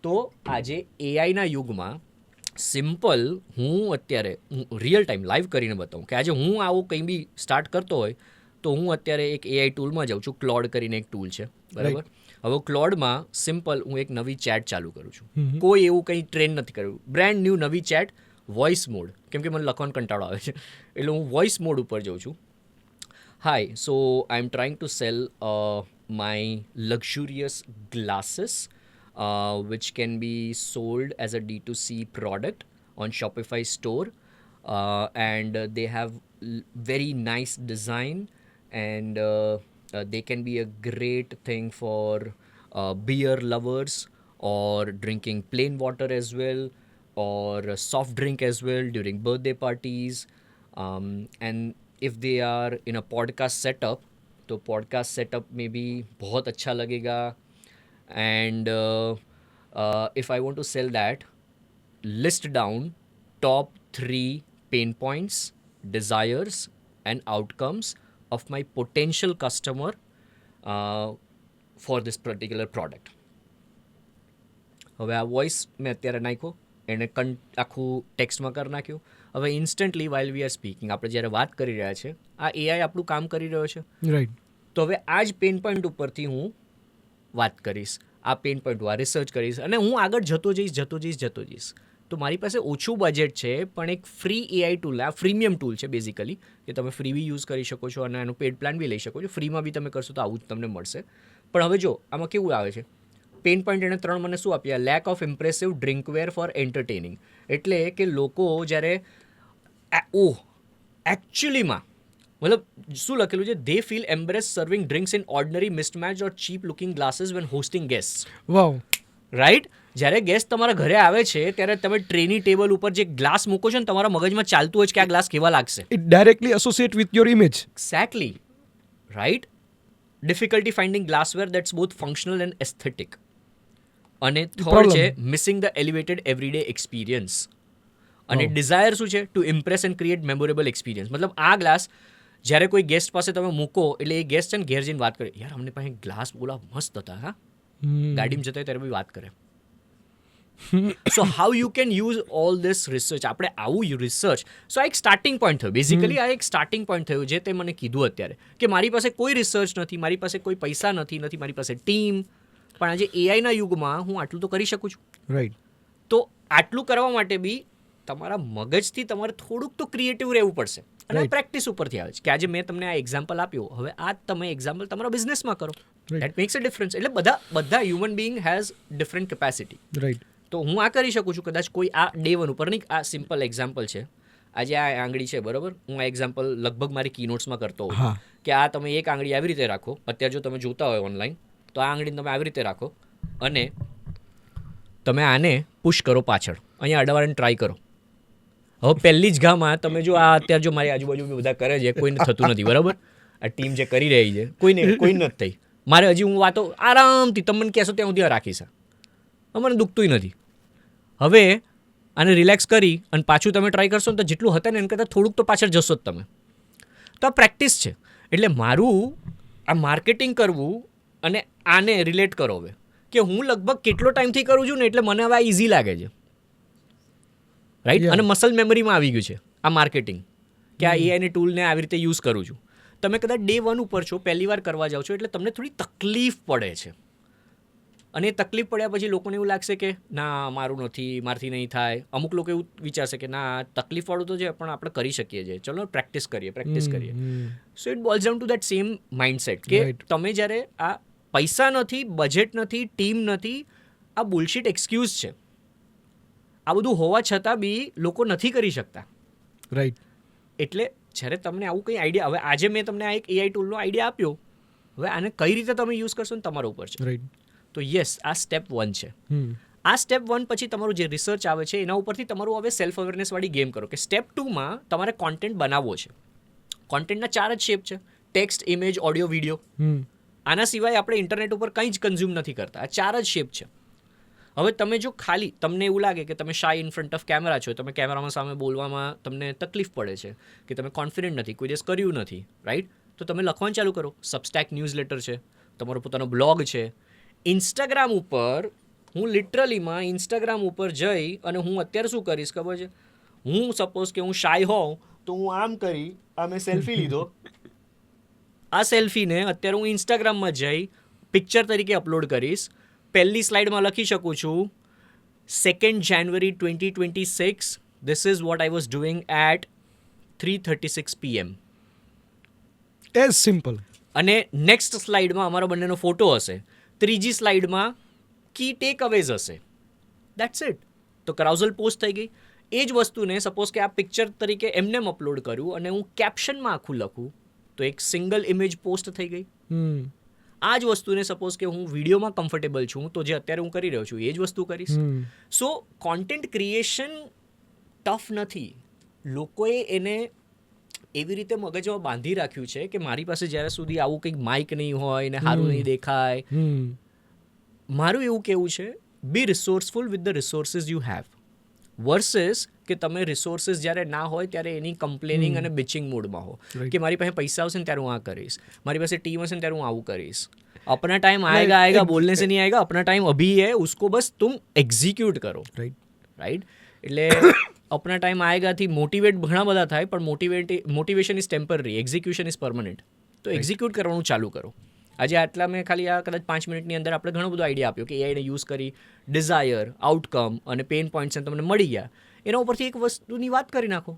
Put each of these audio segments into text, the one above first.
તો આજે એઆઈના યુગમાં સિમ્પલ હું અત્યારે રિયલ ટાઈમ લાઈવ કરીને બતાવું કે આજે હું આવું કંઈ બી સ્ટાર્ટ કરતો હોય તો હું અત્યારે એક એઆઈ ટૂલમાં જાઉં છું. ક્લોડ કરીને એક ટૂલ છે, બરાબર. હવે ક્લોડમાં સિમ્પલ હું એક નવી ચેટ ચાલુ કરું છું. કોઈ એવું કંઈ ટ્રેન નથી કર્યું, બ્રેન્ડ ન્યૂ નવી ચેટ, વોઇસ મોડ, કેમ કે મને લખવાનો કંટાળો આવે છે એટલે હું વોઇસ મોડ ઉપર જાઉં છું. Hi, so I am trying to sell my luxurious glasses which can be sold as a D2C product on Shopify store, and they have very nice design, and they can be a great thing for beer lovers or drinking plain water as well, or soft drink as well during birthday parties, and if they are in a podcast setup तो podcast setup में भी बहुत अच्छा लगेगा. And if I want to sell that, list down top 3 pain points, desires and outcomes of my potential customer for this particular product. હવે આ voice મેં અત્યારે નાખ્યો, એને આખું ટેક્સ્ટમાં કરી નાખ્યું. હવે instantly while we are speaking, આપણે જ્યારે વાત કરી રહ્યા છે, આ એઆઈ આપણું કામ કરી રહ્યો છે, રાઈટ. તો હવે આ જ પેન પોઈન્ટ ઉપરથી હું વાત કરીશ, આ પેન પોઈન્ટ આ રિસર્ચ કરીશ અને હું આગળ જતો જઈશ. તો મારી પાસે ઓછું બજેટ છે પણ એક ફ્રી એઆઈ ટૂલ, આ ફ્રીમિયમ ટૂલ છે બેઝિકલી, કે તમે ફ્રી બી યુઝ કરી શકો છો અને એનું પેડ પ્લાન બી લઈ શકો છો. ફ્રીમાં બી તમે કરશો તો આવું જ તમને મળશે. પણ હવે જો આમાં કેવું આવે છે, પેન પોઈન્ટ એને 3 મને શું આપ્યા? Lack of impressive drinkware for entertaining. એટલે કે લોકો જ્યારે એકચ્યુઅલીમાં મતલબ શું લખેલું છે, they feel embarrass serving drinks in ordinary mismatch or cheap looking glasses when hosting guest. Wow. Right. જ્યારે ગેસ્ટ તમારા ઘરે આવે છે ત્યારે તમે ટ્રેની ટેબલ ઉપર જે ગ્લાસ મૂકો છો ને, તમારા મગજમાં ચાલતું હોય છે કે આ ગ્લાસ કેવા લાગશે. It directly associate with your image. Exactly, right. Difficulty finding glassware that's both functional and aesthetic. અને થર્ડ છે missing the elevated everyday experience. અને ડિઝાયર શું છે? To impress and create memorable experience. મતલબ આ ગ્લાસ જ્યારે કોઈ ગેસ્ટ પાસે તમે મૂકો એટલે એ ગેસ્ટ છે ને ઘેર જઈને વાત કરે, યાર અમને પાસે ગ્લાસ બોલા મસ્ત હતા, હા ગાડીમાં જતા ત્યારે બી વાત કરે. So how you can use all this research. આપણે આવું રિસર્ચ, સો આ એક સ્ટાર્ટિંગ પોઈન્ટ થયું બેઝિકલી. આ એક સ્ટાર્ટિંગ પોઈન્ટ થયું જે તે મને કીધું અત્યારે, કે મારી પાસે કોઈ રિસર્ચ નથી, મારી પાસે કોઈ પૈસા નથી મારી પાસે ટીમ, પણ આજે એઆઈના યુગમાં હું આટલું તો કરી શકું છું. રાઈટ. તો આટલું કરવા માટે બી તમારા મગજથી તમારે થોડુંક તો ક્રિએટિવ રહેવું પડશે. અને આ પ્રેક્ટિસ ઉપરથી આવે છે કે આજે મેં તમને આ એક્ઝામ્પલ આપ્યો, હવે આ તમે એક્ઝામ્પલ તમારા બિઝનેસમાં કરો. That max a difference. એટલે બધા human being has different capacity. Right. તો હું આ કરી શકું છું. કદાચ કોઈ આ ડે 1 ઉપર નહીં, આ સિમ્પલ એક્ઝામ્પલ છે. આજે આ આંગળી છે, બરાબર. હું આ એક્ઝામ્પલ લગભગ મારી કીનોટ્સમાં કરતો હોઉં કે આ તમે એક આંગળી આવી રીતે રાખો. અત્યારે જો તમે જોતા હોય ઓનલાઈન, તો આ આંગળીને તમે આવી રીતે રાખો અને તમે આને પુશ કરો પાછળ, અહીંયા અડવાની ટ્રાય કરો. હવે પહેલી જ ઘામાં તમે જો આ અત્યારે જો મારી આજુબાજુ બધા કરે છે, કોઈને થતું નથી, બરાબર. આ ટીમ જે કરી રહી છે કોઈ નથી થઈ. મારે હજી હું વાતો આરામથી તમને કહેશો ત્યાં સુધી રાખીશ, મને દુખતું નથી. હવે આને રિલેક્સ કરી અને પાછું તમે ટ્રાય કરશો ને તો જેટલું હતા ને એને કરતાં થોડુંક તો પાછળ જશો જ તમે. તો આ પ્રેક્ટિસ છે. એટલે મારું આ માર્કેટિંગ કરવું અને આને રિલેટ કરો હવે કે હું લગભગ કેટલો ટાઈમથી કરું છું ને, એટલે મને હવે આ ઇઝી લાગે છે, રાઈટ. અને મસલ મેમરીમાં આવી ગયું છે આ માર્કેટિંગ, કે આ એઆઈની ટૂલને આવી રીતે યુઝ કરું છું. તમે કદાચ ડે 1 ઉપર છો, પહેલી વાર કરવા જાઓ છો, એટલે તમને થોડી તકલીફ પડે છે. અને એ તકલીફ પડ્યા પછી લોકોને એવું લાગશે કે ના મારું નથી, મારથી નહીં થાય. અમુક લોકો એવું વિચારશે કે ના તકલીફવાળું તો છે પણ આપણે કરી શકીએ છીએ, ચલો પ્રેક્ટિસ કરીએ. So it boils down to that same mindset કે તમે જ્યારે આ પૈસા નથી, બજેટ નથી, ટીમ નથી, આ બુલશીટ એક્સક્યુઝ છે. આ બધું હોવા છતાં બી લોકો નથી કરી શકતા, રાઈટ. એટલે જ્યારે તમને આવું કંઈ આઈડિયા, હવે આજે મેં તમને આ એક એઆઈ ટૂલનો આઈડિયા આપ્યો, હવે આને કઈ રીતે તમે યુઝ કરશો ને તમારા ઉપર છે, રાઈટ. તો યસ, આ સ્ટેપ 1 છે. આ સ્ટેપ 1 પછી તમારું જે રિસર્ચ આવે છે એના ઉપરથી તમારું હવે સેલ્ફ અવેરનેસ વાળી ગેમ કરો કે સ્ટેપ 2માં તમારે કોન્ટેન્ટ બનાવવો છે. કોન્ટેન્ટના 4 જ શેપ છે: ટેક્સ્ટ, ઇમેજ, ઓડિયો, વિડીયો. આના સિવાય આપણે ઇન્ટરનેટ ઉપર કંઈ જ કન્ઝ્યુમ નથી કરતા. આ 4 જ શેપ છે. હવે તમે જો ખાલી તમને એવું લાગે કે તમે શાય ઇન ફ્રન્ટ ઓફ કેમેરા છો, તમે કેમેરામાં સામે બોલવામાં તમને તકલીફ પડે છે, કે તમે કોન્ફિડન્ટ નથી, કોઈ દિવસ કર્યું નથી, રાઈટ, તો તમે લખવાનું ચાલુ કરો. સબસ્ટેક ન્યૂઝલેટર છે, તમારો પોતાનો બ્લોગ છે, ઇન્સ્ટાગ્રામ ઉપર હું લિટરલીમાં ઇન્સ્ટાગ્રામ ઉપર જઈ અને હું અત્યારે શું કરીશ ખબર છે, હું સપોઝ કે હું શાય હોઉં તો હું આમ કરી આ મેં સેલ્ફી લીધો, આ સેલ્ફીને અત્યારે હું ઇન્સ્ટાગ્રામમાં જઈ પિક્ચર તરીકે અપલોડ કરીશ. પહેલી સ્લાઇડમાં લખી શકું છું 2nd January 2026 this is what I was doing at 3:36 PM. As simple. અને નેક્સ્ટ સ્લાઇડમાં અમારો બંનેનો ફોટો હશે, ત્રીજી સ્લાઇડમાં કી ટેક અવેઝ હશે. That's it. તો કરાઉઝલ પોસ્ટ થઈ ગઈ. એ જ વસ્તુને સપોઝ કે આ પિક્ચર તરીકે એમને અપલોડ કર્યું અને હું કેપ્શનમાં આખું લખું તો એક સિંગલ ઇમેજ પોસ્ટ થઈ ગઈ. આ જ વસ્તુને સપોઝ કે હું વિડીયોમાં કમ્ફર્ટેબલ છું તો જે અત્યારે હું કરી રહ્યો છું એ જ વસ્તુ કરીશ. સો કોન્ટેન્ટ ક્રિએશન ટફ નથી. લોકોએ એને એવી રીતે મગજમાં બાંધી રાખ્યું છે કે મારી પાસે જ્યાં સુધી આવું કંઈક માઇક નહીં હોય ને સારું નહીં દેખાય. મારું એવું કહેવું છે, be resourceful with the resources you have versus કે તમે રિસોર્સિસ જ્યારે ના હોય ત્યારે એની કમ્પ્લેનિંગ અને બિચિંગ મૂડમાં હો કે મારી પાસે પૈસા આવશે ને ત્યારે હું આ કરીશ, મારી પાસે ટીમ હશે ને ત્યારે હું આવું કરીશ. अपना टाइम आएगा आएगा बोलने से नहीं आएगा, अपना टाइम अभी है, उसको बस तुम एग्जीक्यूट करो. રાઈટ. એટલે अपना टाइम आएगा થી મોટિવેટ ઘણા બધા થાય પણ motivation is temporary, execution is permanent. તો એક્ઝિક્યુટ કરવાનું ચાલુ કરો. આજે આટલા મેં ખાલી આ કદાચ 5 મિનિટની અંદર આપણે ઘણો બધો આઈડિયા આપ્યો કે એઆઈને યુઝ કરી ડિઝાયર, આઉટકમ અને પેઇન પોઈન્ટ્સ તમને મળી ગયા. એના ઉપરથી એક વસ્તુની વાત કરી નાખો.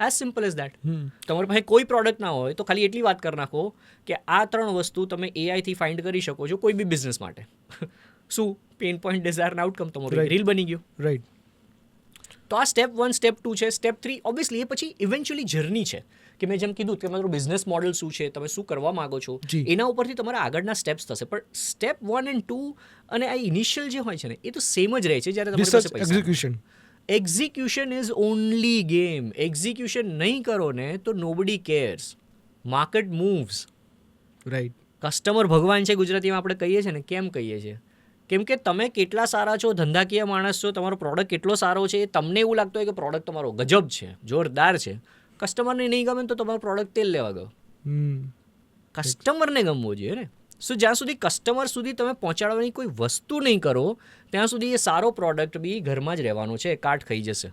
As simple as that. તમારી પાસે કોઈ પ્રોડક્ટ ના હોય તો ખાલી એટલી વાત કરી નાખો કે આ 3 વસ્તુ તમે એઆઈથી ફાઇન્ડ કરી શકો છો કોઈ બી બિઝનેસ માટે. શું પેઇન પોઈન્ટ, ડિઝાયર અને આઉટકમ, તમારું રીલ બની ગયું. રાઈટ. તો આ સ્ટેપ 1, સ્ટેપ 2 છે. સ્ટેપ 3 ઓબ્વિયસલી એ પછી ઇવેન્ચ્યુઅલી જર્ની છે કે મેં જેમ કીધું કે તમારું બિઝનેસ મોડલ શું છે, તમે શું કરવા માંગો છો, એના ઉપરથી તમારા આગળના સ્ટેપ્સ થશે. પણ સ્ટેપ 1 અને 2 અને આ ઇનિશિયલ જે હોય છે ને એ તો સેમ જ રહે છે જ્યારે તમારી પાસે પૈસા. Execution is only game. Execution નહીં કરો ને તો nobody cares. Market moves. Right. Customer ભગવાન છે ગુજરાતીમાં આપણે કહીએ છીએ ને. કેમ કહીએ છીએ? કેમ કે તમે કેટલા સારા છો, ધંધાકીય માણસ છો, તમારો પ્રોડક્ટ કેટલો સારો છે, તમને એવું લાગતું હોય કે પ્રોડક્ટ તમારો ગજબ છે, જોરદાર છે. કસ્ટમરને નહીં ગમે તો તમારો પ્રોડક્ટ તેલ લેવા ગયો. કસ્ટમરને ગમવો જોઈએ ને. સો જ્યાં સુધી કસ્ટમર સુધી તમે પહોંચાડવાની કોઈ વસ્તુ નહીં કરો ત્યાં સુધી એ સારો પ્રોડક્ટ બી ઘરમાં જ રહેવાનો છે, કાટ ખાઈ જશે.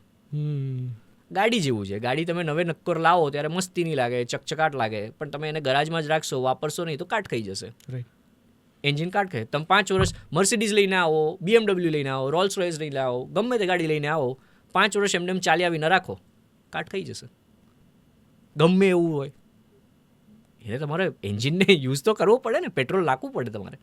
ગાડી જેવું છે. ગાડી તમે નવે નક્કોર લાવો ત્યારે મસ્તી નહીં લાગે, ચકચકાટ લાગે, પણ તમે એને ગરાજમાં જ રાખશો, વાપરશો નહીં તો કાટ ખાઈ જશે. એન્જિન કાટ ખાય. તમે 5 વર્ષ મર્સિડીઝ લઈને આવો, BMW લઈને આવો, રોલ્સ રોયસ લઈને આવો, ગમે તે ગાડી લઈને આવો, 5 વર્ષ એમને ચાલી આવીને રાખો, કાટ ખાઈ જશે. ગમે એવું હોય એને તમારે એન્જિનને યુઝ તો કરવો પડે ને, પેટ્રોલ નાખવું પડે તમારે.